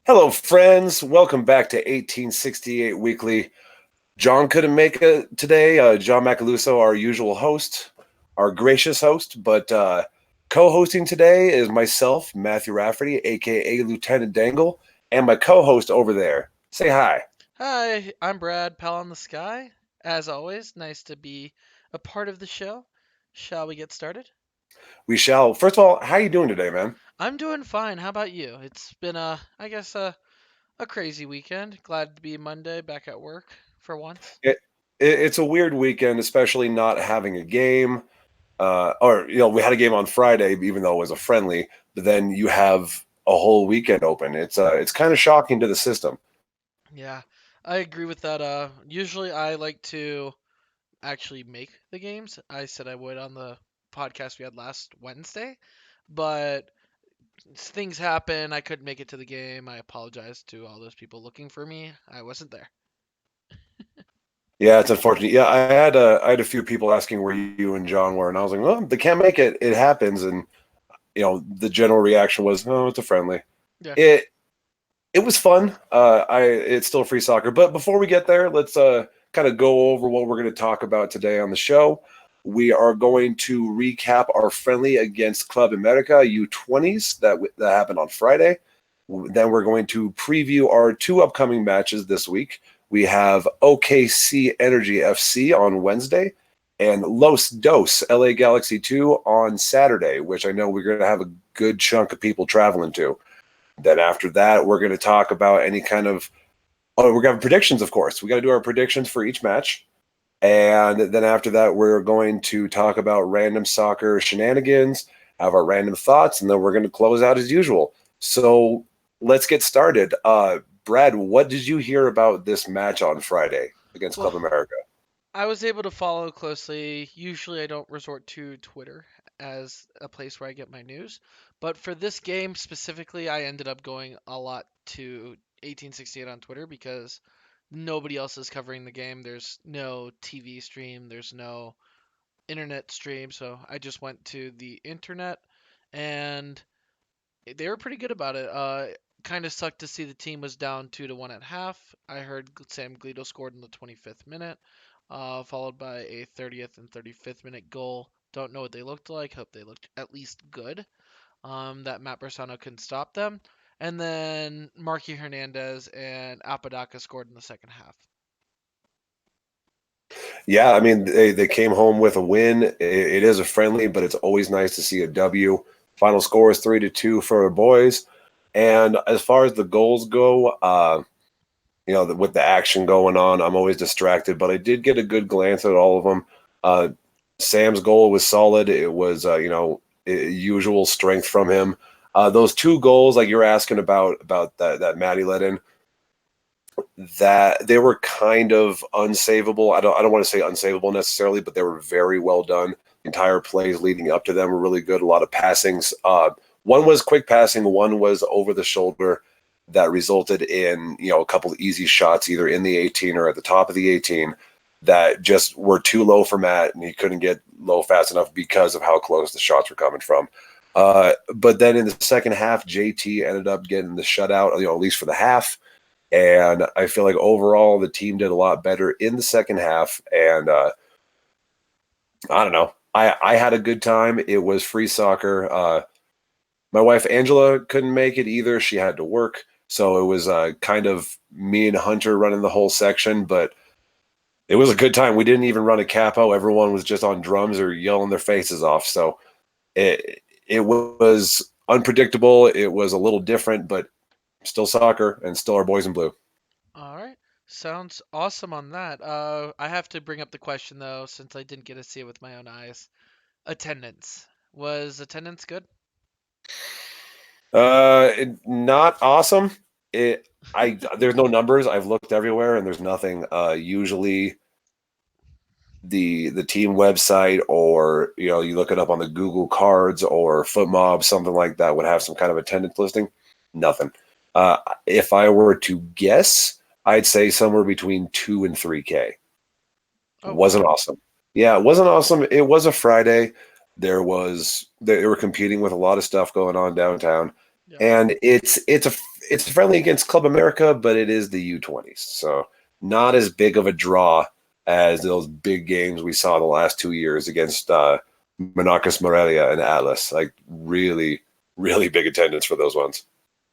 Hello, friends. Welcome back to 1868 Weekly. John couldn't make it today. John Macaluso, our usual host, our gracious host, but co-hosting today is myself, Matthew Rafferty, aka Lieutenant Dangle, and my co-host over there. Say hi. Hi, I'm Brad, pal on the sky. As always, nice to be a part of the show. Shall we get started? We shall. First of all, how you doing today, man? I'm doing fine. How about you? It's been a crazy weekend. Glad to be Monday back at work for once. It's a weird weekend, especially not having a game. We had a game on Friday, even though it was a friendly. But then you have a whole weekend open. It's kind of shocking to the system. Yeah, I agree with that. Usually I like to actually make the games. I said I would on the podcast we had last Wednesday, but things happen. I couldn't make it to the game. I apologize to all those people looking for me. I wasn't there. Yeah, it's unfortunate. Yeah, I had a few people asking where you and John were, and I was like, well, they can't make it. It happens, and the general reaction was, oh, it's a friendly. Yeah. It it was fun. It's still free soccer, but before we get there, let's kind of go over what we're going to talk about today on the show. We are going to recap our friendly against Club America U20s that happened on Friday. Then we're going to preview our two upcoming matches this week. We have OKC Energy FC on Wednesday and Los Dos LA Galaxy 2 on Saturday, which I know we're going to have a good chunk of people traveling to. Then after that, we're going to talk about any kind of. Oh, we're going to have predictions, of course. We got to do our predictions for each match. And then after that, we're going to talk about random soccer shenanigans, have our random thoughts, and then we're going to close out as usual. So let's get started. Brad, what did you hear about this match on Friday against Well, Club America? I was able to follow closely. Usually, I don't resort to Twitter as a place where I get my news. But for this game specifically, I ended up going a lot to 1868 on Twitter because nobody else is covering the game. There's no TV stream, there's no internet stream. So I just went to the internet and they were pretty good about it. Kind of sucked to see the team was down 2-1 at half. I heard Sam Glito scored in the 25th minute, followed by a 30th and 35th minute goal. Don't know what they looked like. Hope they looked at least good. That Matt Bersano couldn't stop them. And then Marky Hernandez and Apodaca scored in the second half. Yeah, I mean, they came home with a win. It is a friendly, but it's always nice to see a W. Final score is 3-2 for our boys. And as far as the goals go, with the action going on, I'm always distracted, but I did get a good glance at all of them. Uh, Sam's goal was solid. It was, usual strength from him. Those two goals, like you're asking about that Maddie let in, that they were kind of unsavable. I don't want to say unsavable necessarily, but they were very well done. The entire plays leading up to them were really good. A lot of passings. One was quick passing. One was over the shoulder that resulted in a couple of easy shots either in the 18 or at the top of the 18 that just were too low for Matt, and he couldn't get low fast enough because of how close the shots were coming from. But then in the second half, JT ended up getting the shutout, at least for the half. And I feel like overall the team did a lot better in the second half. And I don't know. I had a good time. It was free soccer. My wife Angela couldn't make it either. She had to work. So it was kind of me and Hunter running the whole section, but it was a good time. We didn't even run a capo. Everyone was just on drums or yelling their faces off. So it was unpredictable. It was a little different, but still soccer and still our boys in blue. All right. Sounds awesome on that. I have to bring up the question though, since I didn't get to see it with my own eyes. Attendance. Was attendance good? Not awesome. There's no numbers. I've looked everywhere and there's nothing. Usually the team website or you look it up on the Google Cards or FootMob, something like that would have some kind of attendance listing. Nothing. If I were to guess, I'd say somewhere between 2 and 3K. Oh Wasn't wow. awesome. Yeah, it wasn't awesome. It was a Friday. They were competing with a lot of stuff going on downtown, Yeah. and it's friendly against Club America, but it is the U20s, so not as big of a draw as those big games we saw the last 2 years against Monarcas Morelia and Atlas. Like really, really big attendance for those ones.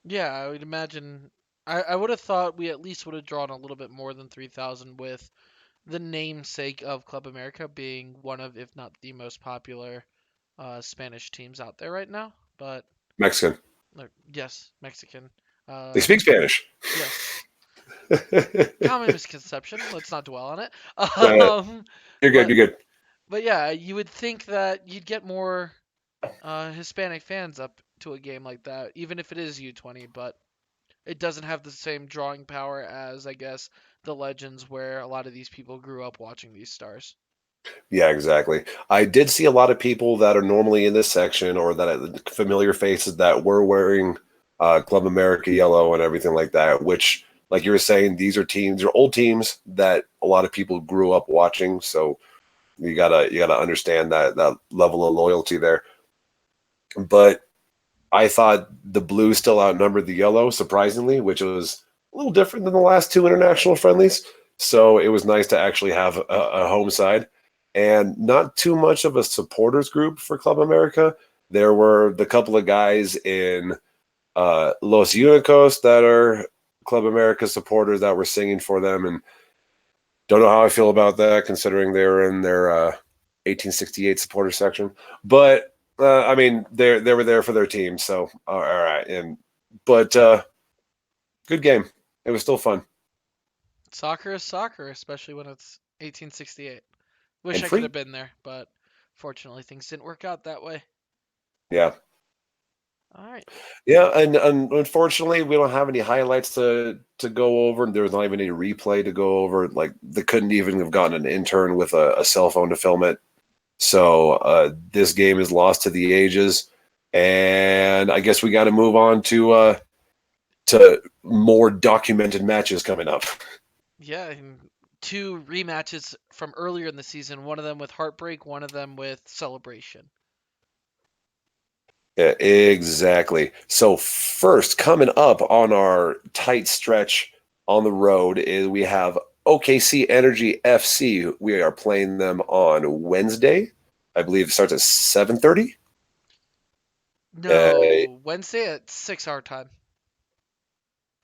Yeah, I would imagine. I would have thought we at least would have drawn a little bit more than 3,000 with the namesake of Club America being one of, if not the most popular Spanish teams out there right now. But Mexican. yes, Mexican. They Uh, speak Spanish. yes, common misconception. Let's not dwell on it. Uh, Um, you're good. but You're good. but yeah, you would think that you'd get more Hispanic fans up to a game like that, even if it is U20. But it doesn't have the same drawing power as, I guess, the Legends, where a lot of these people grew up watching these stars. Yeah, exactly. I did see a lot of people that are normally in this section or that familiar faces that were wearing Club America yellow and everything like that, which, like you were saying, these are old teams that a lot of people grew up watching. So you gotta understand that level of loyalty there. But I thought the blue still outnumbered the yellow, surprisingly, which was a little different than the last two international friendlies. So it was nice to actually have a home side and not too much of a supporters group for Club America. There were the couple of guys in Los Unicos that are Club America supporters that were singing for them, and don't know how I feel about that considering they were in their 1868 supporter section. But I mean, they were there for their team, so all right. But good game. It was still fun Soccer is soccer, especially when it's 1868. Wish and I could have free. been there, but fortunately things didn't work out that way. Yeah, All right. yeah, and unfortunately, we don't have any highlights to go over. There was not even any replay to go over. Like they couldn't even have gotten an intern with a cell phone to film it. So this game is lost to the ages, and I guess we got to move on to more documented matches coming up. Yeah, and two rematches from earlier in the season, one of them with Heartbreak, one of them with Celebration. Yeah, exactly. So first, coming up on our tight stretch on the road is we have OKC Energy FC. We are playing them on Wednesday. I believe it starts at 7:30. Uh, No, Wednesday at 6 our time.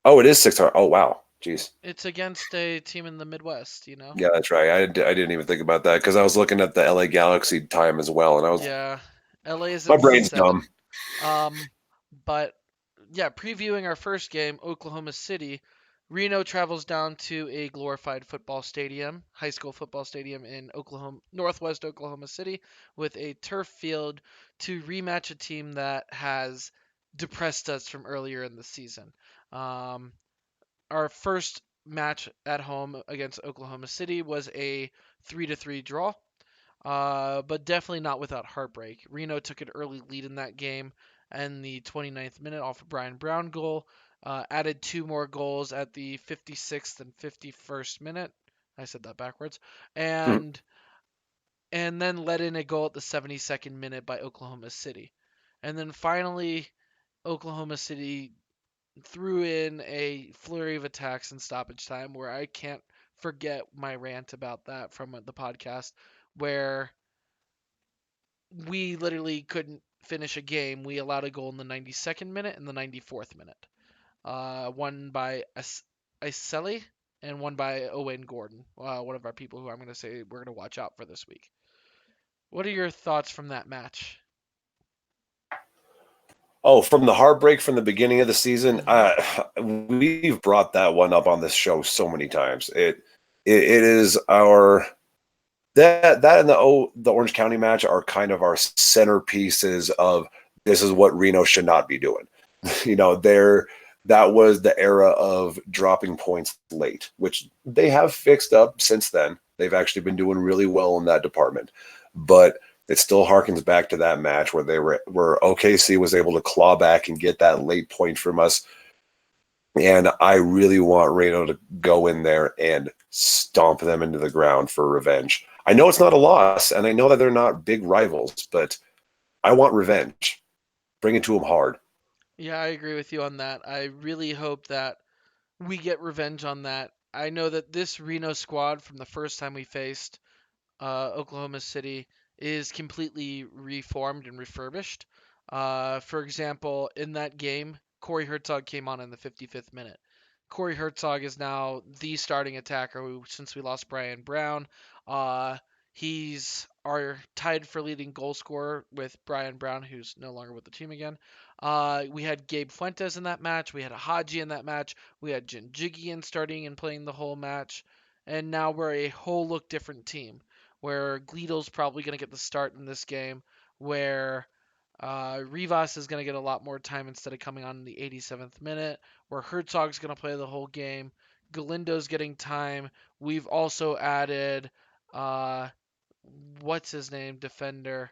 oh, it is 6 hours. Oh, wow. Jeez. It's against a team in the Midwest, you know? Yeah, that's right. I didn't even think about that because I was looking at the LA Galaxy time as well, and Yeah, LA is my at brain's 7. dumb. Um, but yeah, previewing our first game, Oklahoma City, Reno travels down to a glorified football stadium, high school football stadium in Oklahoma, Northwest Oklahoma City, with a turf field to rematch a team that has depressed us from earlier in the season. Um, our first match at home against Oklahoma City was a 3-3 draw. But definitely not without heartbreak. Reno took an early lead in that game and the 29th minute off a Brian Brown goal. Added two more goals at the 56th and 51st minute. I said that backwards. Hmm. And then let in a goal at the 72nd minute by Oklahoma City. And then finally, Oklahoma City threw in a flurry of attacks in stoppage time where I can't forget my rant about that from the podcast, where we literally couldn't finish a game. We allowed a goal in the 92nd minute and the 94th minute. One by Iseli and one by Owen Gordon, one of our people who I'm going to say we're going to watch out for this week. What are your thoughts from that match? Oh, from the heartbreak from the beginning of the season, Hmm. we've brought that one up on this show so many times. It is our that and the Orange County match are kind of our centerpieces of this is what Reno should not be doing. There that was the era of dropping points late, which they have fixed up since then. They've actually been doing really well in that department, but it still harkens back to that match where where OKC was able to claw back and get that late point from us. And I really want Reno to go in there and stomp them into the ground for revenge. I know it's not a loss, and I know that they're not big rivals, but I want revenge. Bring it to them hard. Yeah, I agree with you on that. I really hope that we get revenge on that. I know that this Reno squad from the first time we faced Oklahoma City is completely reformed and refurbished. For example, in that game, Corey Herzog came on in the 55th minute. Corey Herzog is now the starting attacker since we lost Brian Brown. Uh, he's our tied for leading goal scorer with Brian Brown, who's no longer with the team again. We had Gabe Fuentes in that match. We had a Haji in that match. We had Jinjigian starting and playing the whole match. And now we're a whole look different team where Gleedle's probably going to get the start in this game, where Rivas is going to get a lot more time instead of coming on in the 87th minute, where Herzog's going to play the whole game. Galindo's getting time. We've also added, uh, what's his name, defender?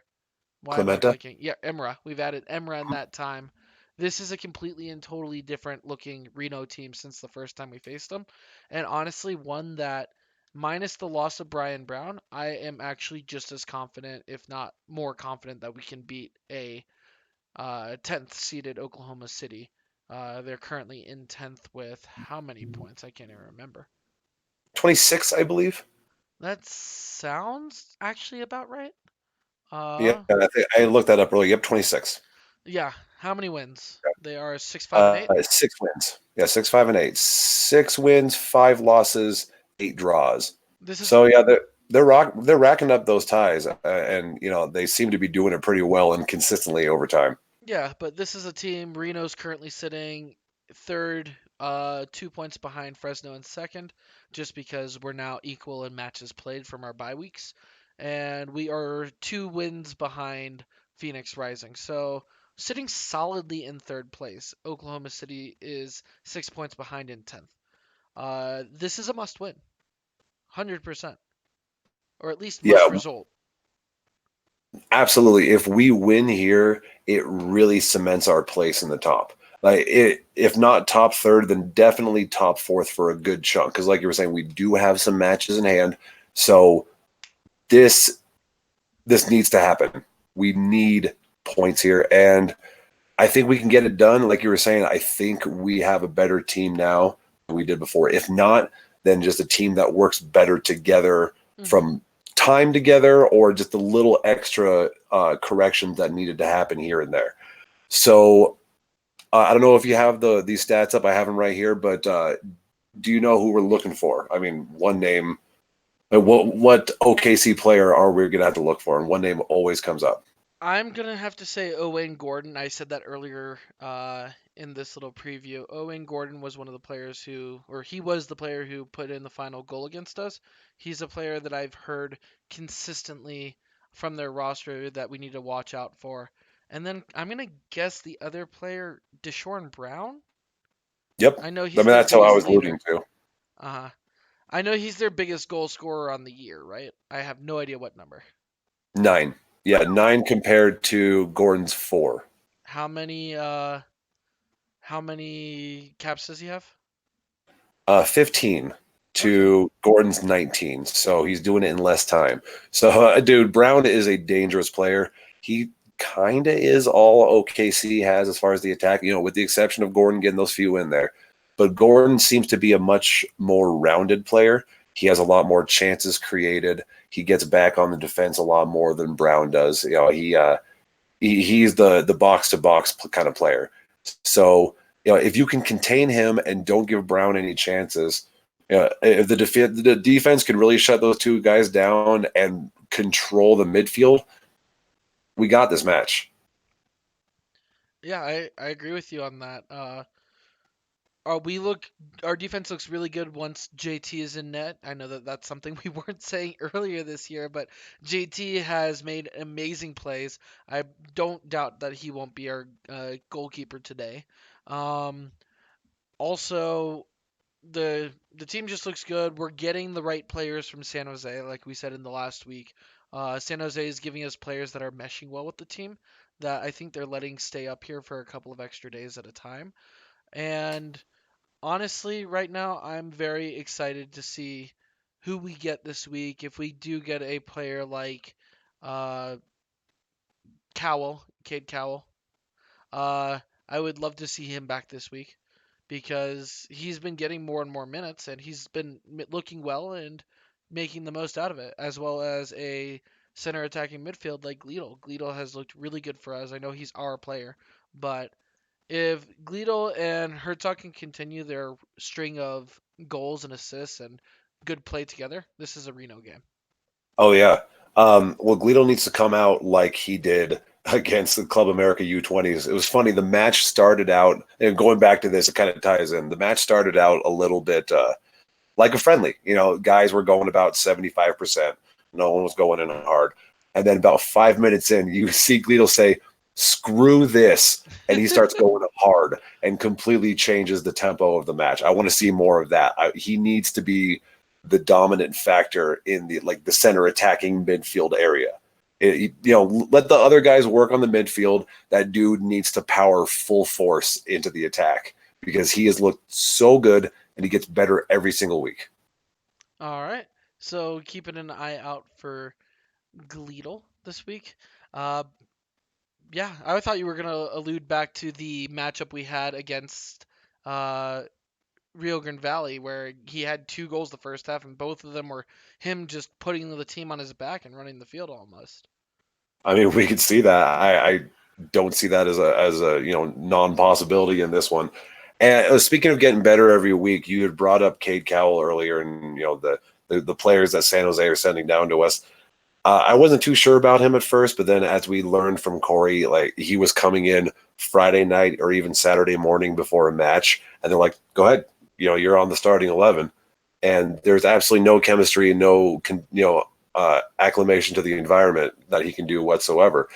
Why am I Clementa. blanking? Yeah, Emra. We've added Emra in that time. This is a completely and totally different looking Reno team since the first time we faced them. And honestly, one that, minus the loss of Brian Brown, I am actually just as confident, if not more confident, that we can beat a 10th seeded Oklahoma City. They're currently in 10th with how many points? I can't even remember. 26, I believe. That sounds actually about right. Yeah, Uh, I think I looked that up earlier. Yep, 26. Yeah, how many wins? They are 6, 5, and 8. 6 wins. Yeah, 6, 5, and 8. 6 wins, 5 losses, 8 draws. This is So yeah, they're racking up those ties, and they seem to be doing it pretty well and consistently over time. Yeah, but this is a team. Reno's currently sitting third, 2 points behind Fresno in second, just because we're now equal in matches played from our bye weeks, and we are 2 wins behind Phoenix Rising. So sitting solidly in third place, Oklahoma City is 6 points behind in 10th. This is a must win, 100%, or at least must Yeah, result. absolutely. If we win here, it really cements our place in the top. Like if not top third, then definitely top fourth for a good chunk. Because like you were saying, we do have some matches in hand. So this this needs to happen. We need points here, and I think we can get it done. Like you were saying, I think we have a better team now than we did before. If not, then just a team that works better together Hmm. from time together, or just a little extra corrections that needed to happen here and there. So I don't know if you have these stats up. I have them right here, but do you know who we're looking for? I mean, one name. What OKC player are we gonna have to look for? And one name always comes up. I'm gonna have to say Owen Gordon. I said that earlier in this little preview. Owen Gordon was one of the players or he was the player who put in the final goal against us. He's a player that I've heard consistently from their roster that we need to watch out for. And then I'm gonna guess the other player, Deshaun Brown. Yep. I know I mean, he's their that's how I biggest was leader. alluding to. Uh-huh. I know he's their biggest goal scorer on the year, right? I have no idea what number. 9. Yeah, 9 compared to Gordon's 4. How many how many caps does he have? 15 Okay. to Gordon's 19. So he's doing it in less time. So, dude, Brown is a dangerous player. He kind of is all OKC has as far as the attack, with the exception of Gordon getting those few in there. But Gordon seems to be a much more rounded player. He has a lot more chances created. He gets back on the defense a lot more than Brown does. He's the box to box kind of player. So if you can contain him and don't give Brown any chances, if the defense can really shut those two guys down and control the midfield, we got this match. Yeah, I agree with you on that. Uh, we look our defense looks really good once JT is in net. I know that that's something we weren't saying earlier this year, but JT has made amazing plays. I don't doubt that he won't be our goalkeeper today. Um, Also, the team just looks good. We're getting the right players from San Jose, like we said in the last week. San Jose is giving us players that are meshing well with the team that I think they're letting stay up here for a couple of extra days at a time. And honestly, right now, I'm very excited to see who we get this week. If we do get a player like uh, Cade Cowell, uh, I would love to see him back this week because he's been getting more and more minutes and he's been looking well and making the most out of it, as well as a center attacking midfield like Gleedle. Gleedle has looked really good for us. I know he's our player, but if Gleedle and Herzog can continue their string of goals and assists and good play together, this is a Reno game. Oh yeah. Well, Guido needs to come out like he did against the Club America U20s. It was funny. The match started out, and going back to this, it kind of ties in. The match started out a little bit like a friendly. You know, guys were going about 75%. No one was going in hard. And then about 5 minutes in, you see Guido say, "Screw this," and he starts going hard and completely changes the tempo of the match. I want to see more of that. He needs to be the dominant factor in the center attacking midfield area. Let the other guys work on the midfield. That dude needs to power full force into the attack because he has looked so good and he gets better every single week. All right. So keeping an eye out for Gleedle this week. Uh, yeah, I thought you were gonna allude back to the matchup we had against uh, Rio Grande Valley, where he had 2 goals the first half, and both of them were him just putting the team on his back and running the field almost. I mean, we could see that. I don't see that as a non possibility in this one. And speaking of getting better every week, you had brought up Cade Cowell earlier, and the players that San Jose are sending down to us. I wasn't too sure about him at first, but then as we learned from Corey, like he was coming in Friday night or even Saturday morning before a match, and they're like, "Go ahead, you're on the starting 11," and there's absolutely no chemistry and no acclimation to the environment that he can do whatsoever.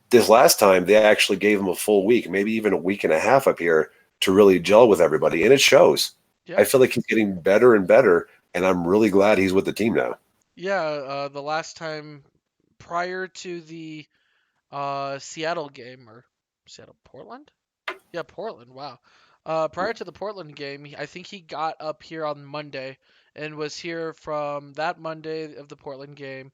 This last time, they actually gave him a full week, maybe even a week and a half up here to really gel with everybody, and it shows. Yeah, I feel like he's getting better and better, and I'm really glad he's with the team now. yeah. The last time prior to the Seattle game or Seattle Portland, yeah, Portland. Wow. Prior to the Portland game, I think he got up here on Monday and was here from that Monday of the Portland game,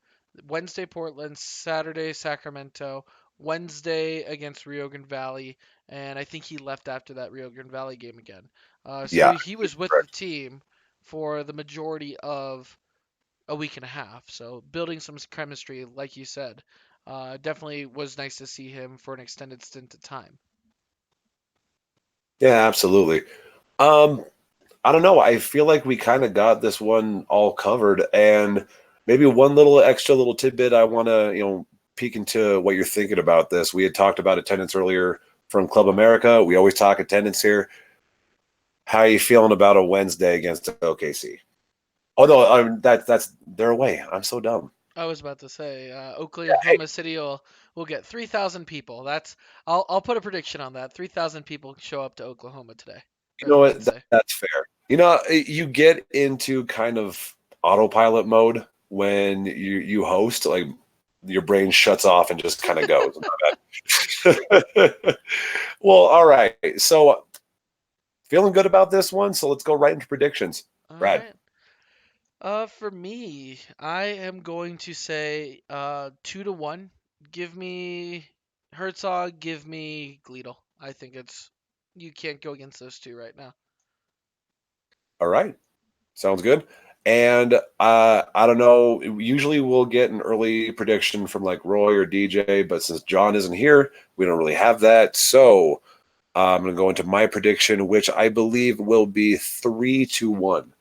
Wednesday Portland, Saturday Sacramento, Wednesday against Rio Grande Valley, and I think he left after that Rio Grande Valley game again. So Yeah, he was with the team for the majority of a week and a half. So building some chemistry, like you said, definitely was nice to see him for an extended stint of time. yeah, absolutely. Um, I don't know. I feel like we kind of got this one all covered, and maybe one little extra little tidbit I want to, peek into what you're thinking about this. We had talked about attendance earlier from Club America. We always talk attendance here. How are you feeling about a Wednesday against OKC? Oh no, that's they're away. I'm so dumb. I was about to say Yeah, hey, Oklahoma City will get 3,000 people. I'll put a prediction on that. 3,000 people show up to Oklahoma today you or know what? Wednesday. That's fair. You get into kind of autopilot mode when you host. Like your brain shuts off and just kind of goes. Well, all right. So feeling good about this one. So let's go right into predictions. All Brad. right. For me, I am going to say 2-1. Give me Herzog. Give me Gleedle. I think it's you can't go against those two right now. All right. Sounds good. And I don't know. Usually we'll get an early prediction from like Roy or DJ, but since John isn't here, we don't really have that. So I'm going to go into my prediction, which I believe will be 3-1.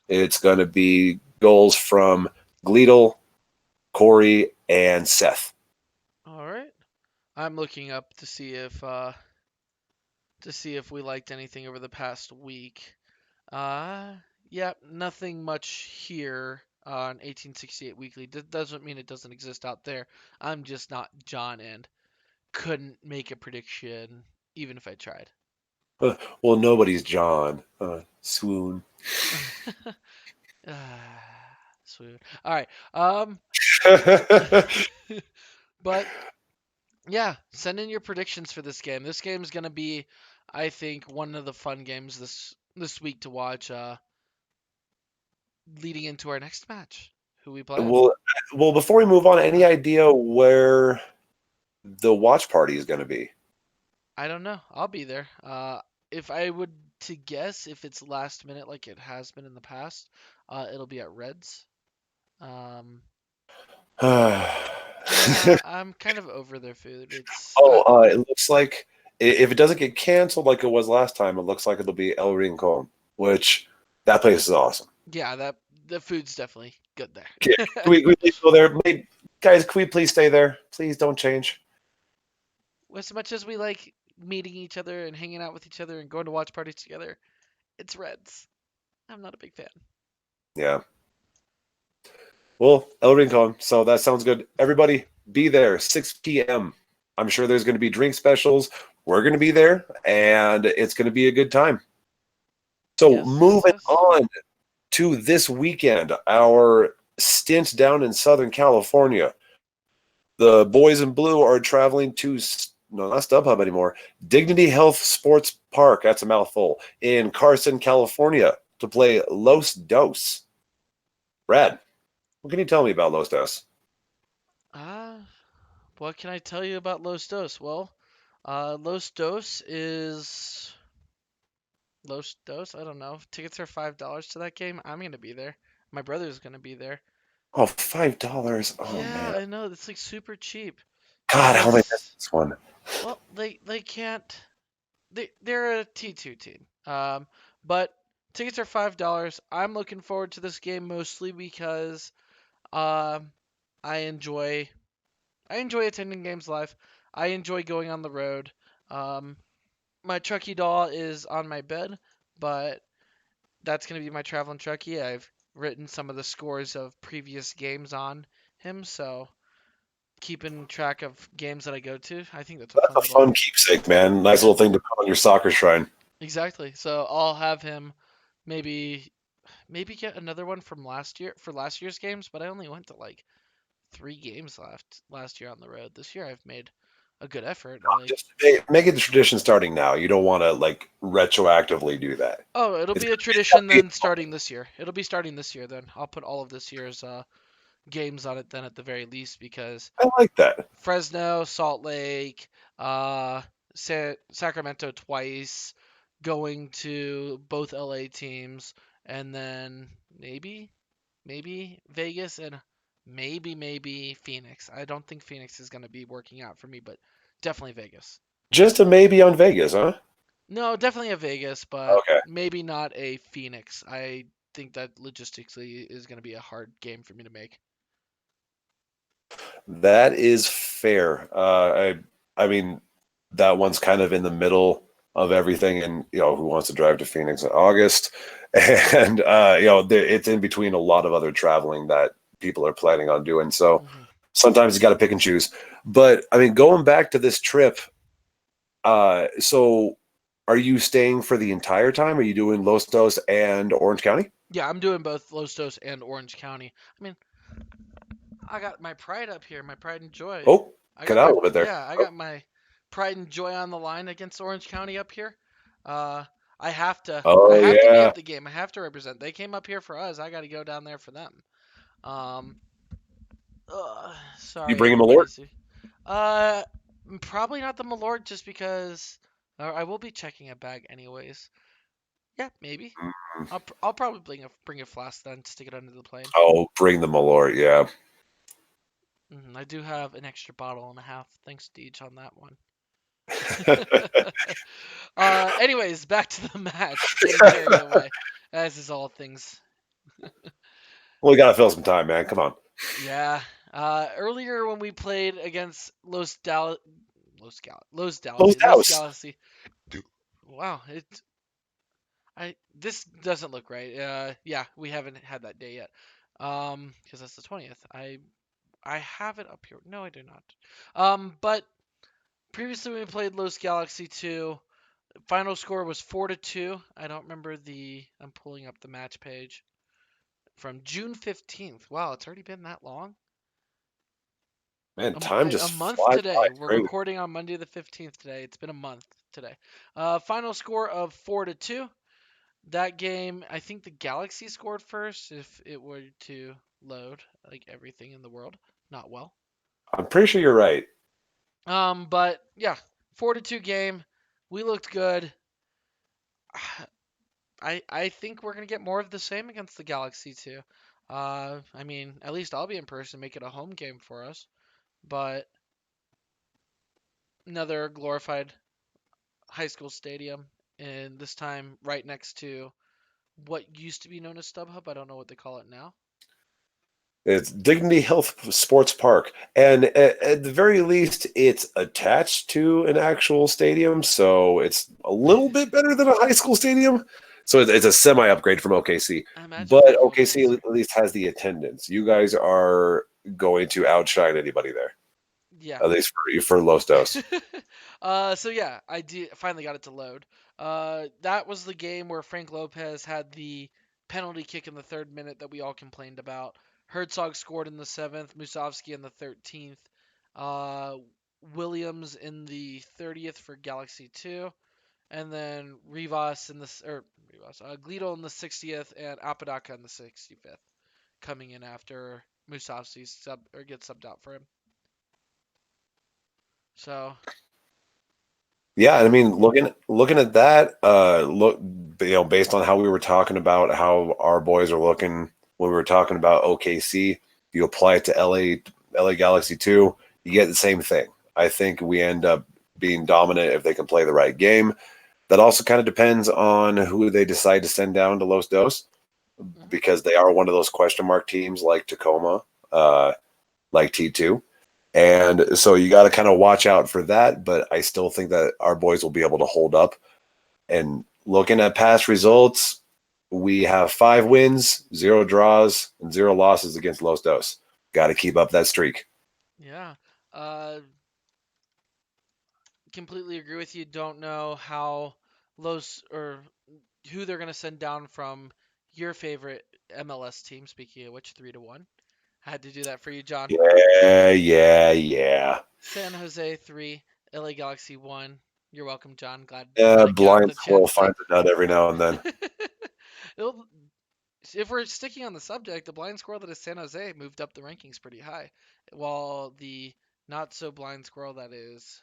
It's going to be goals from Gleedle, Corey, and Seth. All right. I'm looking up to see if we liked anything over the past week. Uh, yeah, nothing much here on 1868 Weekly. That doesn't mean it doesn't exist out there. I'm just not John and couldn't make a prediction even if I tried. Well, nobody's John. Swoon. Sweet. All right. But yeah, send in your predictions for this game. This game is gonna be, I think, one of the fun games this week to watch. Leading into our next match, who we playing? well, well, before we move on, any idea where the watch party is going to be? I don't know. I'll be there. If I would to guess, if it's last minute like it has been in the past, it'll be at Reds. Um, yeah, I'm kind of over their food. It looks like if it doesn't get canceled like it was last time, it looks like it'll be El Rincon, which that place is awesome. Yeah, that the food's definitely good there. Can we please go there? Guys, can we please stay there? Please don't change. As much as we like meeting each other and hanging out with each other and going to watch parties together, it's Reds. I'm not a big fan. Yeah. Well, El Rincon. So that sounds good. Everybody, be there 6 p.m. I'm sure there's going to be drink specials. We're going to be there, and it's going to be a good time. So Yes, yes, moving yes. on to this weekend, our stint down in Southern California. The boys in blue are traveling to no, not StubHub anymore. Dignity Health Sports Park. That's a mouthful in Carson, California, to play Los Dos. Brad, what can you tell me about Los Dos? Uh, what can I tell you about Los Dos? Well, Los Dos is Los Dos. I don't know. Tickets are $5 to that game. I'm gonna be there. My brother's gonna be there. Oh, $5. Oh Yeah, man, I know. It's like super cheap God, how am I missing because this one? well, they can't. They're a T2 team. But tickets are $5. I'm looking forward to this game mostly because um, I enjoy I enjoy attending games live. I enjoy going on the road. Um, my Truckee doll is on my bed, but that's gonna be my traveling Truckee. I've written some of the scores of previous games on him, so keeping track of games that I go to, I think that's a That's fun a little. fun keepsake, man. Nice Yeah, little thing to put on your soccer shrine. exactly. So I'll have him maybe get another one from last year for last year's games, but I only went to like 3 games last year on the road. This year I've made a good effort. Just make it the tradition starting now. You don't want to like retroactively do that. Oh, it'll It's be a gotta tradition be. then starting this year. It'll be starting this year then. I'll put all of this year's games on it then at the very least because I like that. Fresno, Salt Lake, uh, Sacramento twice, going to both LA teams, and then maybe Vegas and maybe Phoenix. I don't think Phoenix is going to be working out for me, but definitely Vegas. Just a maybe on Vegas, huh? No, definitely a Vegas, but Okay. maybe not a Phoenix. I think that logistically is going to be a hard game for me to make. That is fair. I mean, that one's kind of in the middle of everything, and who wants to drive to Phoenix in August, and it's in between a lot of other traveling that people are planning on doing. So Hmm. sometimes you got to pick and choose. But I mean, going back to this trip, so are you staying for the entire time? Are you doing Los Dos and Orange County? Yeah, I'm doing both Los Dos and Orange County. I mean, I got my pride up here, my pride and joy. Oh, cut out a little bit there. I Oh, got my pride and joy on the line against Orange County up here. Uh, I oh have to be yeah. at the game. I have to represent. They came up here for us. I got to go down there for them. Um, You sorry bring him a Lord? everybody. Uh, probably not the Malort just because I will be checking a bag anyways. Yeah, maybe. I'll probably bring a flask then, stick it under the plane. Oh, bring the Malort. Yeah. I do have an extra bottle and a half. Thanks, Deej, on that one. Anyways, back to the match. Getting carried away, as is all things. Well, we gotta fill some time, man. Come on. Yeah. Earlier when we played against Closed Los house. Galaxy. Wow, this doesn't look right. Yeah, we haven't had that day yet. Because that's the 20th. I have it up here. No, I do not. But previously we played Los Galaxy 2. Final score was 4-2. I don't remember the. I'm pulling up the match page from June 15th. Wow, it's already been that long. Man, time A just month flies by. today. It's We're crazy. recording on Monday the 15th today. It's been a month today. Final score of 4-2. That game, I think the Galaxy scored first if it were to load like everything in the world. Not well. I'm pretty sure you're right. But yeah, 4-2 game. We looked good. I think we're gonna get more of the same against the Galaxy too. I mean, at least I'll be in person, make it a home game for us. But another glorified high school stadium, and this time right next to what used to be known as StubHub. I don't know what they call it now. It's Dignity Health Sports Park, and at the very least, it's attached to an actual stadium, so it's a little bit better than a high school stadium. So it's a semi upgrade from OKC, I imagine but parking is OKC nicer. at least has the attendance. You guys are going to outshine anybody there, Yeah. at least for Los Dos. So yeah, finally got it to load. That was the game where Frank Lopez had the penalty kick in the 3rd minute that we all complained about. Herzog scored in the 7th, Musovsky in the 13th, uh, Williams in the 30th for Galaxy 2, and then Rivas in the Glito in the 60th and Apodaca in the 65th, coming in after Musovsky gets subbed out for him. So Yeah, I mean, looking at that, based on how we were talking about how our boys are looking when we were talking about OKC, you apply it to LA Galaxy 2, you get the same thing. I think we end up being dominant if they can play the right game. That also kind of depends on who they decide to send down to Los Dos, mhm. because they are one of those question mark teams like Tacoma, like T2. And so you got to kind of watch out for that. But I still think that our boys will be able to hold up. And looking at past results, we have 5 wins, 0 draws, and 0 losses against Los Dos. Got to keep up that streak. Yeah. Uh, Completely agree with you. Don't know how Los or who they're gonna send down from your favorite MLS team. Speaking of which, 3-1. Had to do that for you, John. Yeah. San Jose 3, LA Galaxy 1. You're welcome, John. Glad I got Blind the squirrel chance to. finds a nut every now and then. It'll- if we're sticking on the subject, the blind squirrel that is San Jose moved up the rankings pretty high, while the not so blind squirrel that is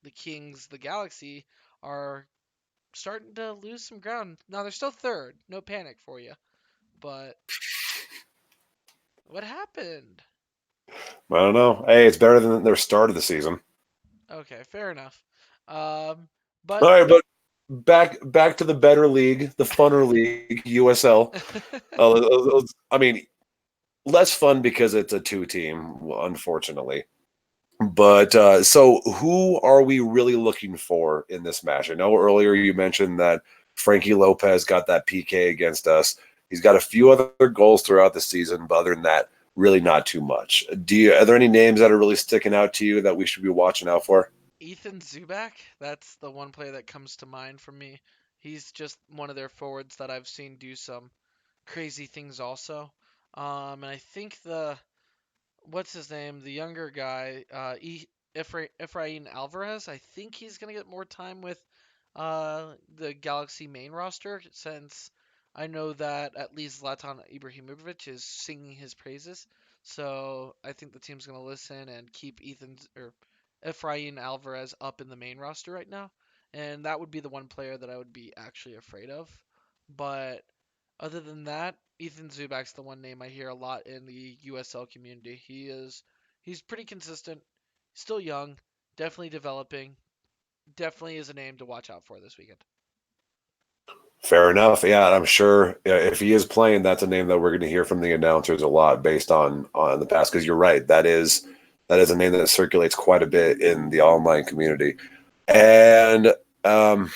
the Kings, the Galaxy, are starting to lose some ground. Now they're still third. No panic for you. But what happened? I don't know. Hey, it's better than their start of the season. Okay, fair enough. All But right, but back to the better league, the funner league, USL. I mean, less fun because it's a 2 team, unfortunately. But so, who are we really looking for in this match? I know earlier you mentioned that Frankie Lopez got that PK against us. He's got a few other goals throughout the season, but other than that, really not too much. Are there any names that are really sticking out to you that we should be watching out for? Ethan Zubak, that's the one player that comes to mind for me. He's just one of their forwards that I've seen do some crazy things also. And I think what's his name, the younger guy, Efrain Alvarez. I think he's gonna get more time with the Galaxy main roster since I know that at least Zlatan Ibrahimovic is singing his praises. So I think the team's gonna listen and keep Efrain Alvarez up in the main roster right now, and that would be the one player that I would be actually afraid of. But other than that, Ethan Zubak's the one name I hear a lot in the USL community. He's pretty consistent, still young, definitely developing, definitely is a name to watch out for this weekend. Fair enough. Yeah, I'm sure if he is playing, that's a name that we're going to hear from the announcers a lot based on the past. Because you're right, that is a name that circulates quite a bit in the online community. And um,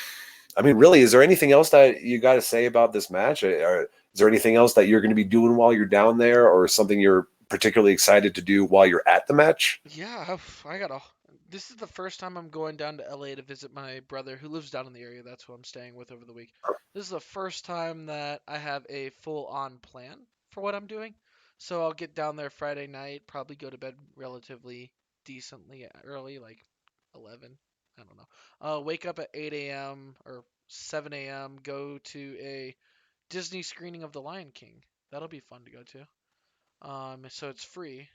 I mean, really, is there anything else that you got to say about this match? Or is there anything else that you're going to be doing while you're down there, or something you're particularly excited to do while you're at the match? Yeah, I gotta. This is the first time I'm going down to LA to visit my brother who lives down in the area. That's who I'm staying with over the week. This is the first time that I have a full on plan for what I'm doing. So I'll get down there Friday night, probably go to bed relatively decently early, like 11. I don't know. Wake up at 8 a.m. or 7 a.m., go to a Disney screening of The Lion King. That'll be fun to go to. So it's free.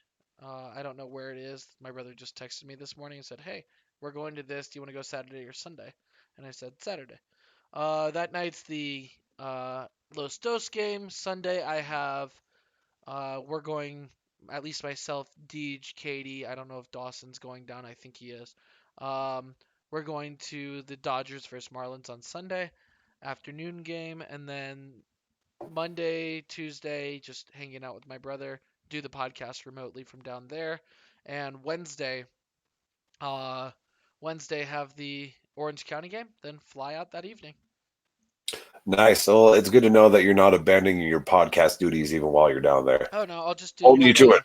I don't know where it is. My brother just texted me this morning and said, "Hey, we're going to this. Do you want to go Saturday or Sunday? And I said Saturday. That night's the Los Dos game. Sunday I have we're going, at least myself, Deej, Katie. I don't know if Dawson's going down. I think he is. Um, we're going to the Dodgers versus Marlins on Sunday afternoon game, and then Monday, Tuesday, just hanging out with my brother, do the podcast remotely from down there, and uh, Wednesday have the Orange County game, then fly out that evening. Nice. Well, it's good to know that you're not abandoning your podcast duties even while you're down there. Oh no, I'll just do Hold you what to it.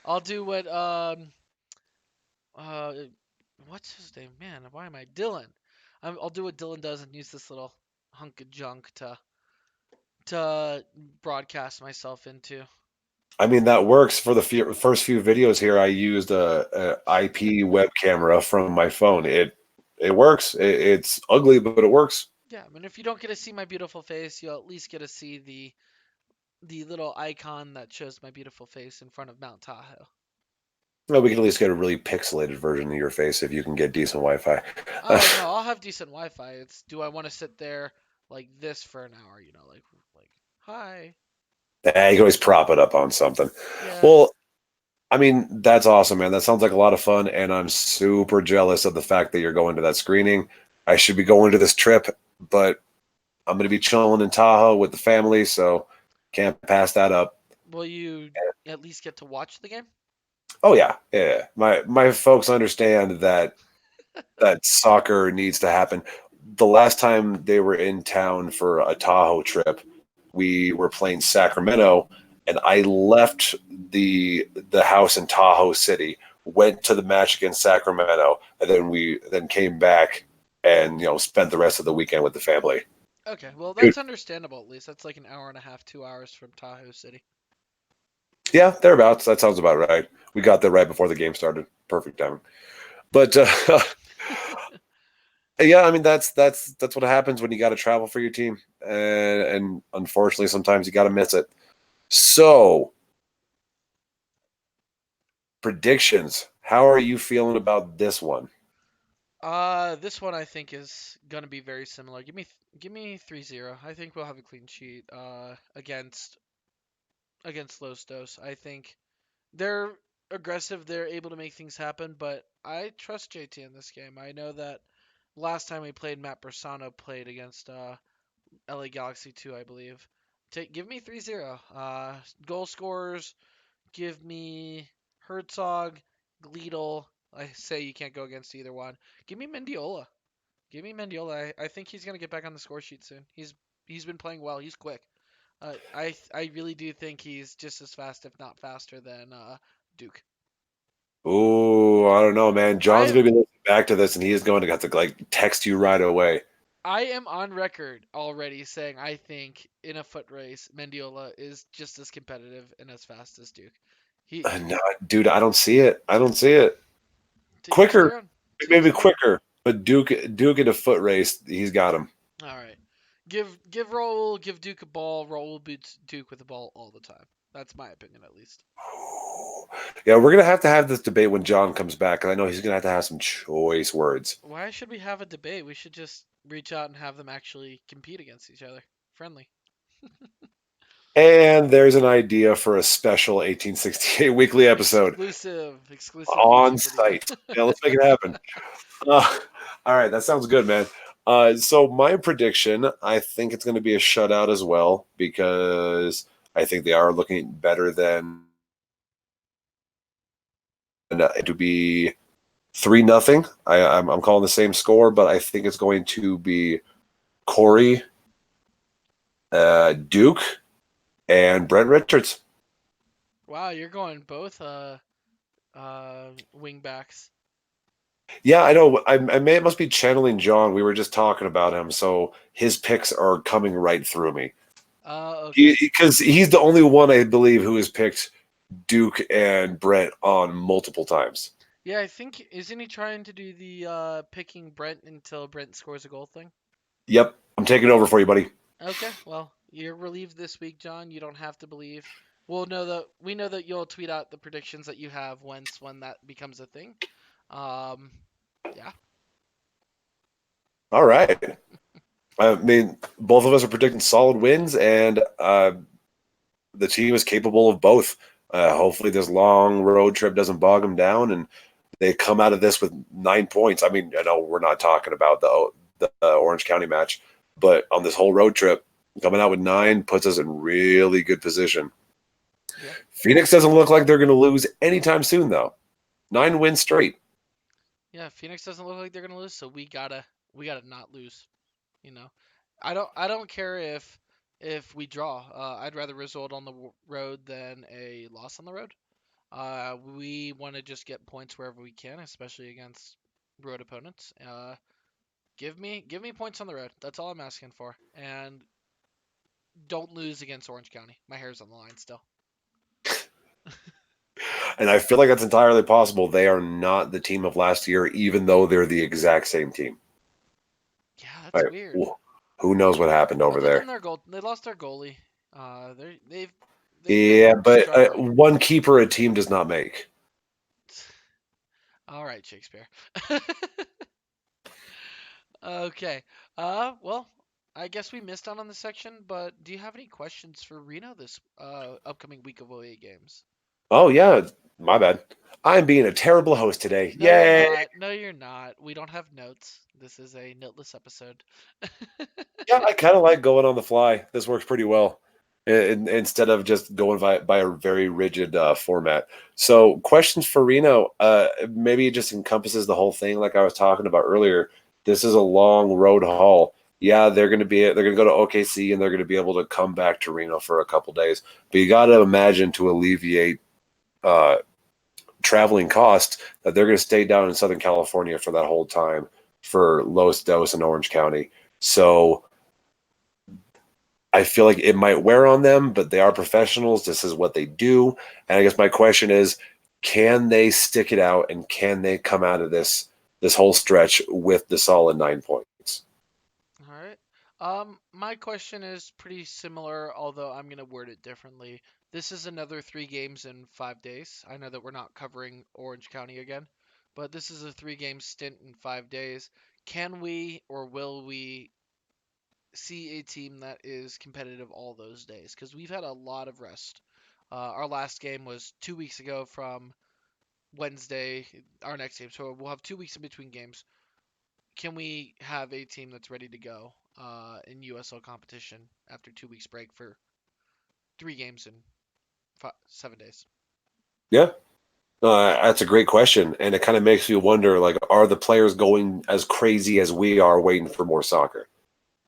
I'll do what uh what's his name? Man, why am I Dylan? I'll do what Dylan does and use this little hunk of junk to broadcast myself into. I mean, that works for the first few videos here. I used a IP web camera from my phone. It works. It's ugly, but it works. Yeah, I mean, if you don't get to see my beautiful face, you'll at least get to see the little icon that shows my beautiful face in front of Mount Tahoe. Well, we can at least get a really pixelated version of your face if you can get decent Wi-Fi. Oh no, I'll have decent Wi-Fi. It's do I want to sit there like this for an hour? You know, like hi. You can always prop it up on something. Yeah. Well, I mean, that's awesome, man. That sounds like a lot of fun, and I'm super jealous of the fact that you're going to that screening. I should be going to this trip, but I'm going to be chilling in Tahoe with the family, so can't pass that up. Will you at least get to watch the game? Oh yeah, yeah. My folks understand that soccer needs to happen. The last time they were in town for a Tahoe trip, we were playing Sacramento, and I left the house in Tahoe City, went to the match against Sacramento, and then we came back and spent the rest of the weekend with the family. Okay, well that's understandable at least. That's like an hour and a half, 2 hours from Tahoe City. Yeah, thereabouts. That sounds about right. We got there right before the game started. Perfect timing. But yeah, I mean that's what happens when you got to travel for your team, and unfortunately sometimes you got to miss it. So, predictions. How are you feeling about this one? This one I think is gonna be very similar. Give me 3-0. I think we'll have a clean sheet against Los Dos. I think they're aggressive, they're able to make things happen, but I trust JT in this game. I know that last time we played, Matt Bersano played against LA Galaxy 2, I believe. Give me 3-0. Goal scorers, give me Herzog, Gleedle. I say you can't go against either one. Give me Mendiola. Give me Mendiola. I think he's gonna get back on the score sheet soon. He's been playing well. He's quick. I really do think he's just as fast, if not faster, than Duke. Oh, I don't know, man. John's I gonna be listening back to this, and he is going to have to like text you right away. I am on record already saying I think in a foot race, Mendiola is just as competitive and as fast as Duke. He No, dude, I don't see it. I don't see it. to each Quicker, their own. To each maybe their own. quicker, but Duke in a foot race, he's got him. All right. Give Raul, give Duke a ball. Raul beats Duke with the ball all the time. That's my opinion, at least. Yeah, we're gonna have this debate when John comes back, and I know he's gonna have some choice words. Why should we have a debate? We should just reach out and have them actually compete against each other. Friendly. And there's an idea for a special 1868 weekly episode Exclusive on YouTube video. site. Yeah, let's make it happen. All right, that sounds good, man. So my prediction, I think it's going to be a shutout as well because I think they are looking better than it to be 3-0. I'm calling the same score, but I think it's going to be Corey, Duke, and Brent Richards. Wow, you're going both wing backs. Yeah, I know. It must be channeling John. We were just talking about him, so his picks are coming right through me. Okay. Because he's the only one I believe who has picked Duke and Brent on multiple times. Yeah, I think isn't he trying to do the picking Brent until Brent scores a goal thing? Yep, I'm taking over for you, buddy. Okay, well, you're relieved this week, John. You don't have to believe. We know that you'll tweet out the predictions that you have when that becomes a thing. Um, Yeah. All right. I mean, both of us are predicting solid wins, and the team is capable of both. Hopefully, this long road trip doesn't bog them down, and they come out of this with 9 points. I mean, I know we're not talking about the Orange County match, but on this whole road trip, coming out with 9 puts us in really good position. Yeah. Phoenix doesn't look like they're going to lose anytime soon, though. 9 wins straight. Yeah. Phoenix doesn't look like they're gonna lose, so we gotta not lose. You know, I don't care if we draw. I'd rather result on the road than a loss on the road. We want to just get points wherever we can, especially against road opponents. Give me points on the road. That's all I'm asking for. And don't lose against Orange County. My hair's on the line still. And I feel like that's entirely possible. They are not the team of last year, even though they're the exact same team. Yeah, that's Right. weird. Who knows what happened over Other than there? their goal, they lost their goalie. They've Yeah, been but struggling. one keeper a team does not make. All right, Shakespeare. Okay. Well, I guess we missed out on the section, but do you have any questions for Reno this upcoming week of OA games? Oh yeah, my bad. I'm being a terrible host today. No, you're Yay! not. No, you're not. We don't have notes. This is a noteless episode. Yeah, I kind of like going on the fly. This works pretty well. Instead of just going by a very rigid format. So, questions for Reno. Maybe it just encompasses the whole thing, like I was talking about earlier. This is a long road haul. Yeah, they're going to go to OKC and they're going to be able to come back to Reno for a couple days. But you got to imagine to alleviate uh, traveling costs that they're going to stay down in Southern California for that whole time for Los Dos and Orange County. So I feel like it might wear on them, but they are professionals. This is what they do. And I guess my question is, can they stick it out and can they come out of this whole stretch with the solid 9 points? All right. My question is pretty similar, although I'm gonna word it differently. This is another 3 games in 5 days. I know that we're not covering Orange County again, but this is a 3 game stint in 5 days. Can we or will we see a team that is competitive all those days? Because we've had a lot of rest. Our last game was 2 weeks ago from Wednesday, our next game. So we'll have 2 weeks in between games. Can we have a team that's ready to go in USL competition after 2 weeks break for 3 games in 7 days? Yeah, that's a great question. And it kind of makes you wonder, like, are the players going as crazy as we are waiting for more soccer?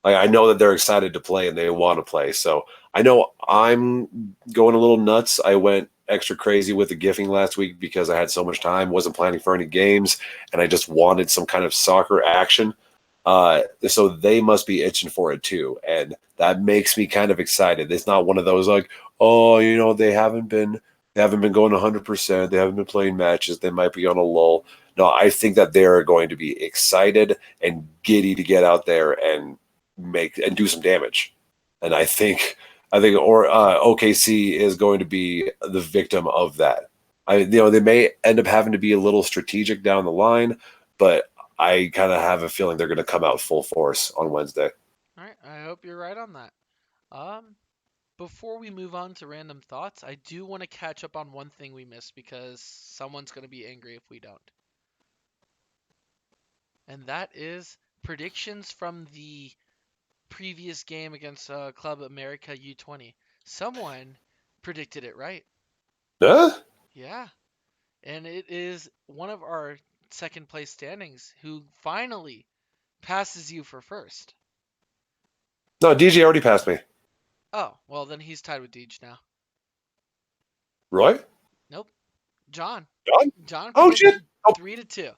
Like, I know that they're excited to play and they want to play. So I know I'm going a little nuts. I went extra crazy with the gifting last week because I had so much time, wasn't planning for any games, and I just wanted some kind of soccer action. So they must be itching for it too, and that makes me kind of excited. It's not one of those like, oh, they haven't been going 100%. They haven't been playing matches. They might be on a lull. No, I think that they're going to be excited and giddy to get out there and make and do some damage. And I think or OKC is going to be the victim of that. They may end up having to be a little strategic down the line, but I kind of have a feeling they're going to come out full force on Wednesday. All right, I hope you're right on that. Um, Before we move on to random thoughts, I do want to catch up on one thing we missed because someone's going to be angry if we don't. And that is predictions from the previous game against Club America U20. Someone predicted it right. Huh? Yeah. And it is one of our second place standings who finally passes you for first. No, DJ already passed me. Oh, well, then he's tied with Deej now. Roy? Nope. John. John? John Oh shit! predicted Oh, 3-2.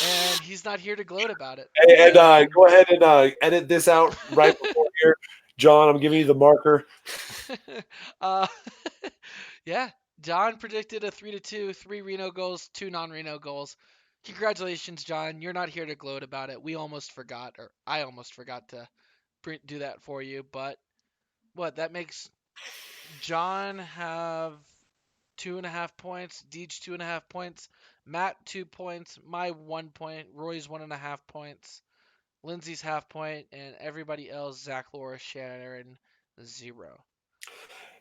And he's not here to gloat about it. and go ahead and edit this out right before here, John. I'm giving you the marker. uh, yeah, John predicted a 3-2, 3 Reno goals, 2 non-Reno goals. Congratulations, John. You're not here to gloat about it. We almost forgot, or I almost forgot to do that for you. But what that makes John have 2.5 points, Deej 2.5 points, Matt 2 points, my 1 point, Roy's 1.5 points, Lindsay's half point, and everybody else, Zach, Laura, Sharon, 0.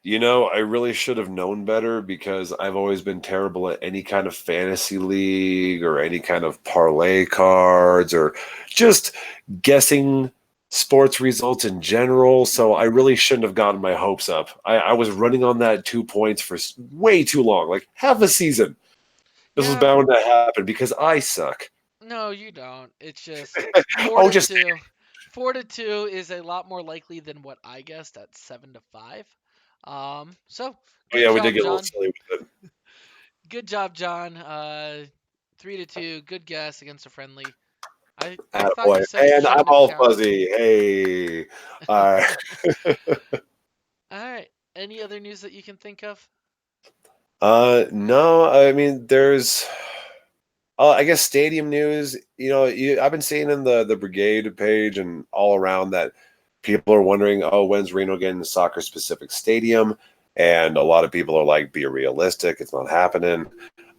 I really should have known better because I've always been terrible at any kind of fantasy league or any kind of parlay cards or just guessing sports results in general. So I really shouldn't have gotten my hopes up. I was running on that 2 points for way too long, like half a season. This was Yeah, bound to happen because I suck. no, you don't. It's just 4 Oh, to just 2. 4 to 2 is a lot more likely than what I guessed at 7 to 5. So oh good yeah, we did job, get a little John. silly with it. Good job, John. 3 to 2. Good guess against a friendly. I thought you Attaboy. said it And I'm shouldn't have all counted. fuzzy. Hey. All right. All right. Any other news that you can think of? No, I mean, there's, I guess stadium news. I've been seeing in the brigade page and all around that people are wondering, oh, when's Reno getting a soccer specific stadium? And a lot of people are like, be realistic, it's not happening.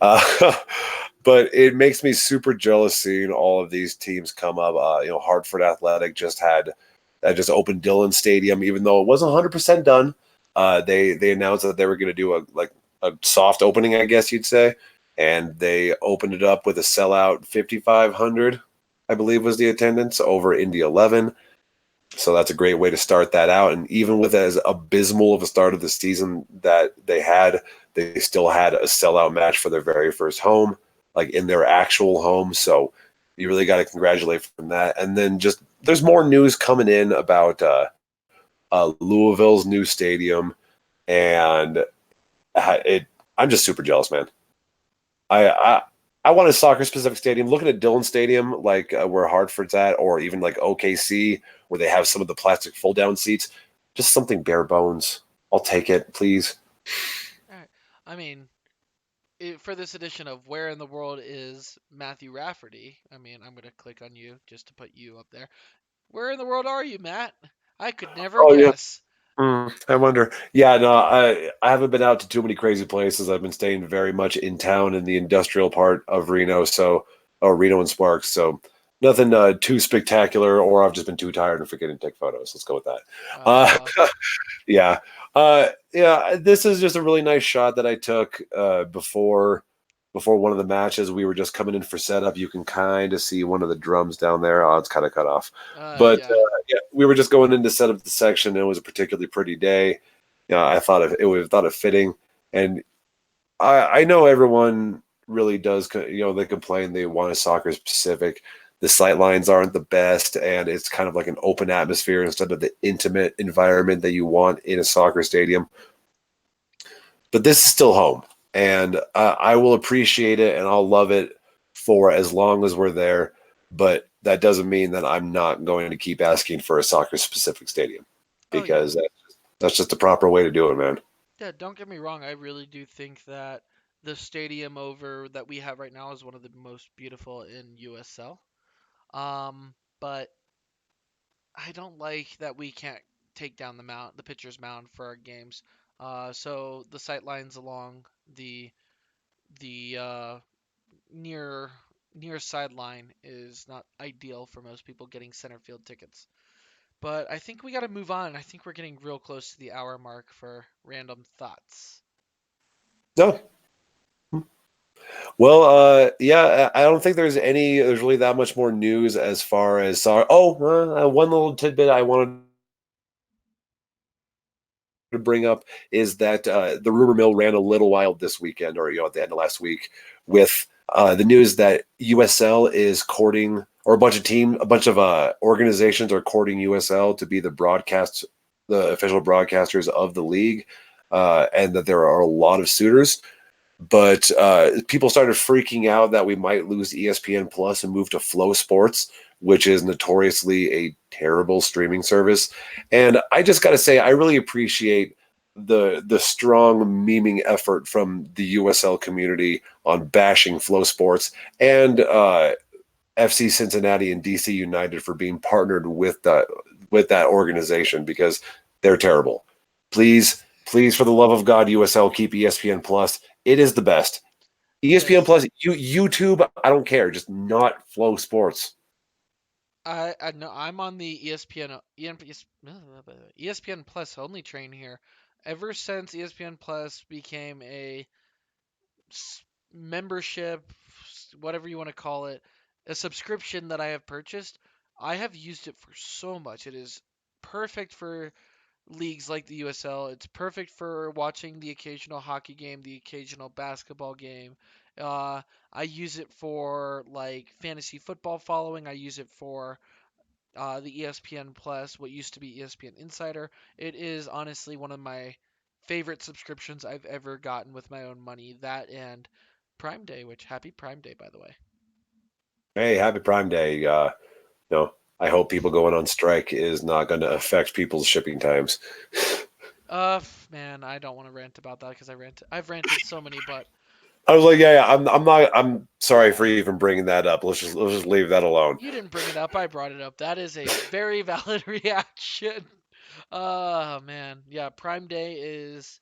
Uh, but it makes me super jealous seeing all of these teams come up. Hartford Athletic just opened Dillon Stadium, even though it wasn't 100% done. They announced that they were going to do a soft opening, I guess you'd say, and they opened it up with a sellout 5,500, I believe was the attendance over Indy 11. So that's a great way to start that out. And even with as abysmal of a start of the season that they still had a sellout match for their very first home, like in their actual home. So you really got to congratulate from that. And then just there's more news coming in about Louisville's new stadium, and I'm just super jealous, man. I I want a soccer specific stadium. Looking at Dillon Stadium, like where Hartford's at, or even like OKC, where they have some of the plastic fold down seats. Just something bare bones. I'll take it, please. All right. I mean, for this edition of Where in the World is Matthew Rafferty? I mean, I'm going to click on you just to put you up there. Where in the world are you, Matt? I could never Oh yeah. guess. I wonder. Yeah, no, I haven't been out to too many crazy places. I've been staying very much in town in the industrial part of Reno, Reno and Sparks. So nothing too spectacular, or I've just been too tired and forgetting to take photos. Let's go with that. Uh, Yeah. Yeah, this is just a really nice shot that I took before one of the matches. We were just coming in for setup. You can kind of see one of the drums down there. Oh, it's kind of cut off. But yeah. yeah, we were just going in to set up the section. And it was a particularly pretty day. Yeah, I thought it fitting. And I know everyone really does, they complain they want a soccer specific. The sight lines aren't the best, and it's kind of like an open atmosphere instead of the intimate environment that you want in a soccer stadium. But this is still home, and I will appreciate it and I'll love it for as long as we're there. But that doesn't mean that I'm not going to keep asking for a soccer specific stadium Oh yeah. because that's just the proper way to do it, man. Yeah, don't get me wrong. I really do think that the stadium over that we have right now is one of the most beautiful in USL. But I don't like that we can't take down the pitcher's mound for our games. So the sight lines along the near near sideline is not ideal for most people getting center field tickets. But I think we got to move on. I think we're getting real close to the hour mark for random thoughts. No, well, yeah, I don't think there's really that much more news as far as one little tidbit I wanted to bring up is that the rumor mill ran a little wild this weekend, or at the end of last week, with the news that USL is courting, or a bunch of organizations are courting USL to be the official broadcasters of the league, and that there are a lot of suitors. But people started freaking out that we might lose ESPN Plus and move to Flow Sports, which is notoriously a terrible streaming service. And I just got to say, I really appreciate the strong memeing effort from the USL community on bashing Flow Sports and FC Cincinnati and DC United for being partnered with that organization because they're terrible. Please, please, for the love of God, USL, keep ESPN Plus. It is the best. ESPN Yes. Plus, YouTube, I don't care, just not Flow Sports. I know I'm on the ESPN Plus only train here. Ever since ESPN Plus became a membership, whatever you want to call it, a subscription that I have purchased, I have used it for so much. It is perfect for leagues like the USL. It's perfect for watching the occasional hockey game, the occasional basketball game. I use it for like fantasy football following. I use it for the ESPN Plus, what used to be ESPN Insider. It is honestly one of my favorite subscriptions I've ever gotten with my own money. That and Prime Day, which happy Prime Day, by the way. Hey, happy Prime Day. No, I hope people going on strike is not going to affect people's shipping times. Man, I don't want to rant about that because I've ranted so many, but I was like, yeah, I'm not. I'm sorry for even bringing that up. Let's just leave that alone. you didn't bring it up. I brought it up. That is a very valid reaction. Oh man, yeah, Prime Day is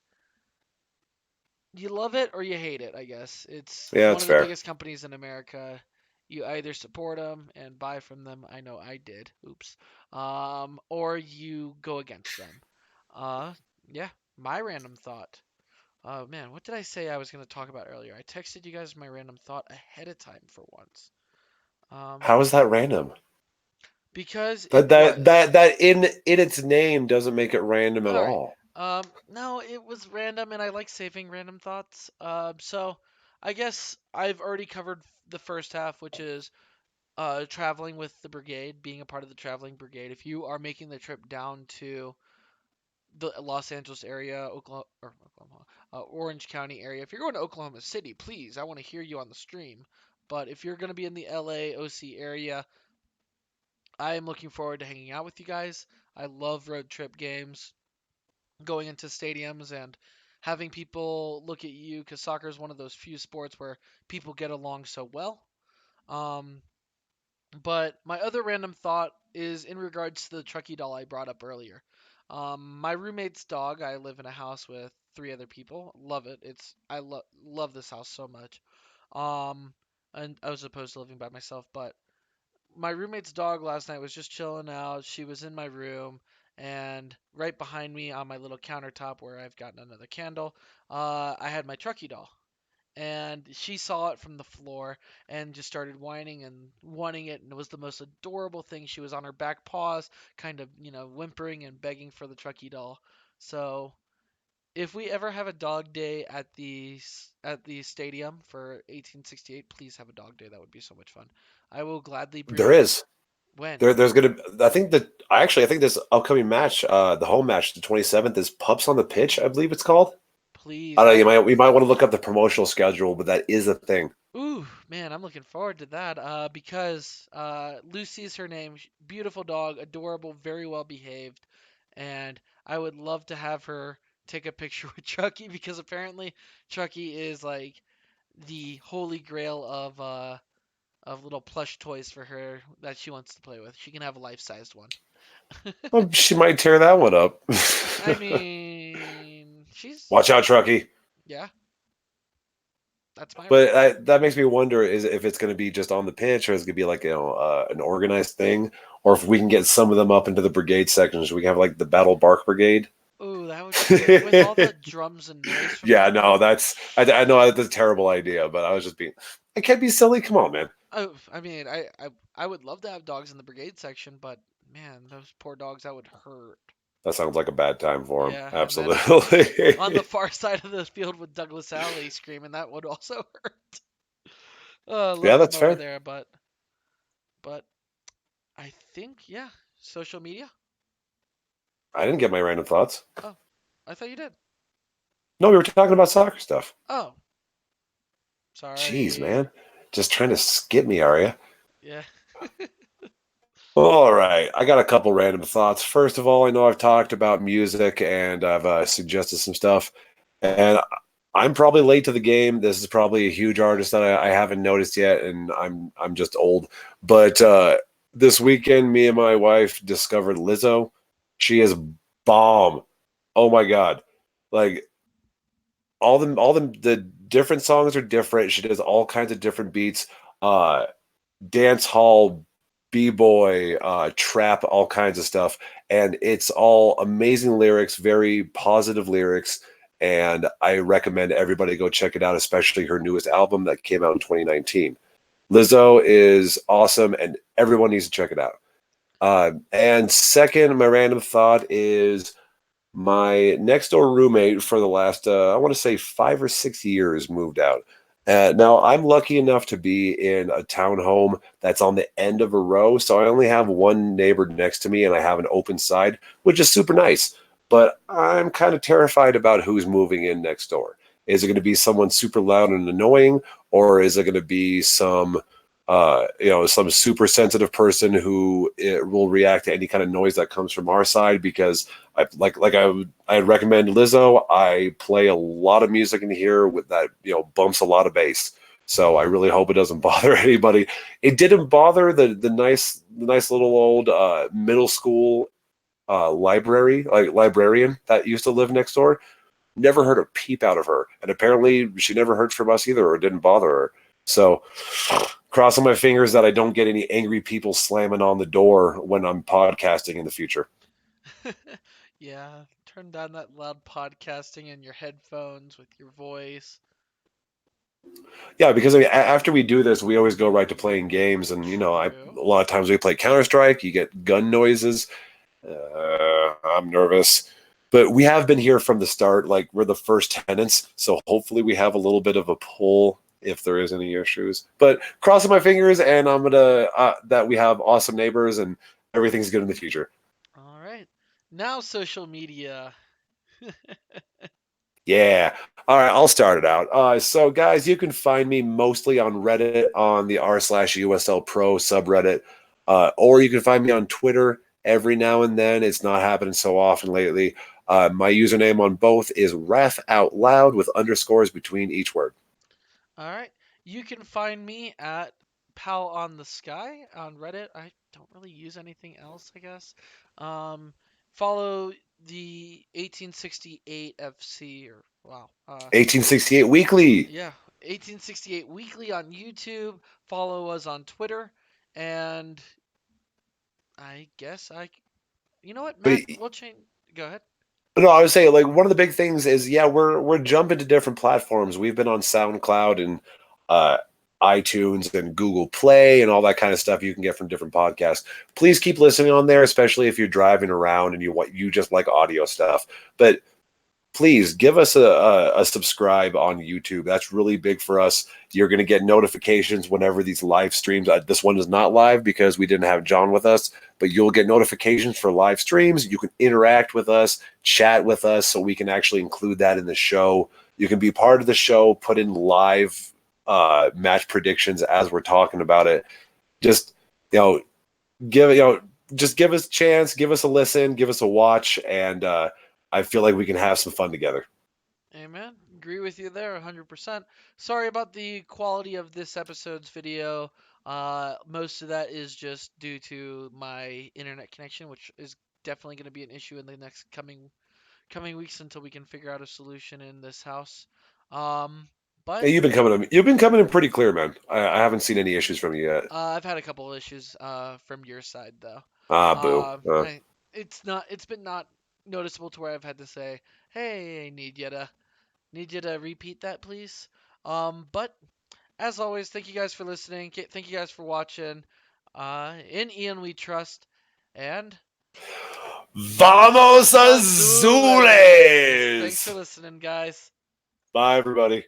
you love it or you hate it, I guess. It's Yeah, one that's of the fair. biggest companies in America. You either support them and buy from them. I know I did. Oops. Or you go against them. Uh, yeah. My random thought. Oh man, what did I say I was going to talk about earlier? I texted you guys my random thought ahead of time for once. Um, How is that random? because it That was. in its name doesn't make it random at All right. all. No, it was random, and I like saving random thoughts. So I guess I've already covered the first half, which is traveling with the brigade, being a part of the traveling brigade. If you are making the trip down to the Los Angeles area, Orange County area, if you're going to Oklahoma City, please, I want to hear you on the stream. But if you're going to be in the LA OC area, I am looking forward to hanging out with you guys. I love road trip games, going into stadiums and having people look at you because soccer is one of those few sports where people get along so well. Um, but my other random thought is in regards to the Chucky doll I brought up earlier. My roommate's dog. I live in a house with three other people. Love it. Love this house so much. Um, and I was opposed to living by myself, but my roommate's dog last night was just chilling out. She was in my room, and right behind me on my little countertop where I've gotten another candle, I had my Chucky doll. And she saw it from the floor and just started whining and wanting it, and it was the most adorable thing. She was on her back paws, kind of, whimpering and begging for the Chucky doll. So if we ever have a dog day at the stadium for 1868, please have a dog day. That would be so much fun. I will gladly There bring is. when. There's gonna. I think that I think this upcoming match, the home match, the 27th, is Pups on the Pitch. I believe it's called. I Please, don't know. You might want to look up the promotional schedule, but that is a thing. ooh, man, I'm looking forward to that. Because Lucy is her name. Beautiful dog, adorable, very well behaved, and I would love to have her take a picture with Chucky because apparently Chucky is like the holy grail of little plush toys for her that she wants to play with. She can have a life-sized one. Well, she might tear that one up. I mean, she's Watch out, Truckee. yeah. That's my But random thought. that makes me wonder: is if it's going to be just on the pitch, or is it going to be like an organized thing, or if we can get some of them up into the brigade sections, we can have like the Battle Bark Brigade. Ooh, that would be great with all the drums and noise from Yeah, that. no, I know that's a terrible idea, but I was just being. I can't be silly. Come on, man. Oh, I mean, I would love to have dogs in the brigade section, but man, those poor dogs, that would hurt. That sounds like a bad time for him. Yeah, and then on the Absolutely. far side of the field with Douglas Alley screaming, that would also hurt. Oh, Yeah, love them that's over fair. there, but I think yeah, social media. I didn't get my random thoughts. Oh, I thought you did. No, we were talking about soccer stuff. Oh, Jeez, sorry. man. Just trying to skip me, are you? Yeah. All right. I got a couple random thoughts. First of all, I know I've talked about music and I've suggested some stuff. And I'm probably late to the game. This is probably a huge artist that I haven't noticed yet, and I'm just old. But this weekend, me and my wife discovered Lizzo. She is bomb. Oh my God. Like the different songs are different. She does all kinds of different beats, dance hall, b-boy, trap, all kinds of stuff, and it's all amazing lyrics, very positive lyrics, and I recommend everybody go check it out, especially her newest album that came out in 2019. Lizzo is awesome, and everyone needs to check it out. And second, my random thought is my next door roommate for the last, I want to say 5 or 6 years moved out. Now, I'm lucky enough to be in a townhome that's on the end of a row. So I only have one neighbor next to me and I have an open side, which is super nice. But I'm kind of terrified about who's moving in next door. Is it going to be someone super loud and annoying, or is it going to be some super sensitive person who will react to any kind of noise that comes from our side? Because I recommend Lizzo. I play a lot of music in here with that bumps a lot of bass. So I really hope it doesn't bother anybody. It didn't bother the nice little old middle school librarian that used to live next door. Never heard a peep out of her, and apparently she never heard from us either, or it didn't bother her. So, crossing my fingers that I don't get any angry people slamming on the door when I'm podcasting in the future. Yeah, turn down that loud podcasting in your headphones with your voice. Yeah, because I mean, after we do this, we always go right to playing games, and a True. lot of times we play Counter Strike. You get gun noises. I'm nervous, but we have been here from the start. Like, we're the first tenants, so hopefully we have a little bit of a pull if there is any issues. But crossing my fingers, and I'm gonna that we have awesome neighbors and everything's good in the future. All right. Now social media. Yeah. All right, I'll start it out. So, guys, you can find me mostly on Reddit on the r/USL Pro subreddit, or you can find me on Twitter every now and then. It's not happening so often lately. My username on both is Ref Out Loud with underscores between each word. All right. You can find me at Pal on the Sky on Reddit. I don't really use anything else, I guess. Um, Follow the 1868 FC or wow. 1868 Weekly. Yeah, 1868 Weekly on YouTube. Follow us on Twitter, and I guess you know what, But Matt? We'll change. Go ahead. no, I would say like one of the big things is yeah, we're jumping to different platforms. We've been on SoundCloud and uh, iTunes and Google Play and all that kind of stuff you can get from different podcasts. Please keep listening on there, especially if you're driving around and you just like audio stuff. But please give us a subscribe on YouTube. That's really big for us. You're going to get notifications whenever these live streams. This one is not live because we didn't have John with us, but you'll get notifications for live streams. You can interact with us, chat with us, so we can actually include that in the show. You can be part of the show, put in live match predictions as we're talking about it. Just give just give us a chance, give us a listen, give us a watch, and I feel like we can have some fun together. Amen. Agree with you there 100%. Sorry about the quality of this episode's video. Most of that is just due to my internet connection, which is definitely going to be an issue in the next coming weeks until we can figure out a solution in this house. Um, but Hey, you've been coming in pretty clear, man. I haven't seen any issues from you yet. I've had a couple of issues from your side though. Ah, boo. It's been not noticeable to where I've had to say, "Hey, need you to repeat that, please." But as always, thank you guys for listening. Thank you guys for watching. In Ian we trust, and Vamos Azules! Thanks Azules! for listening, guys. Bye, everybody.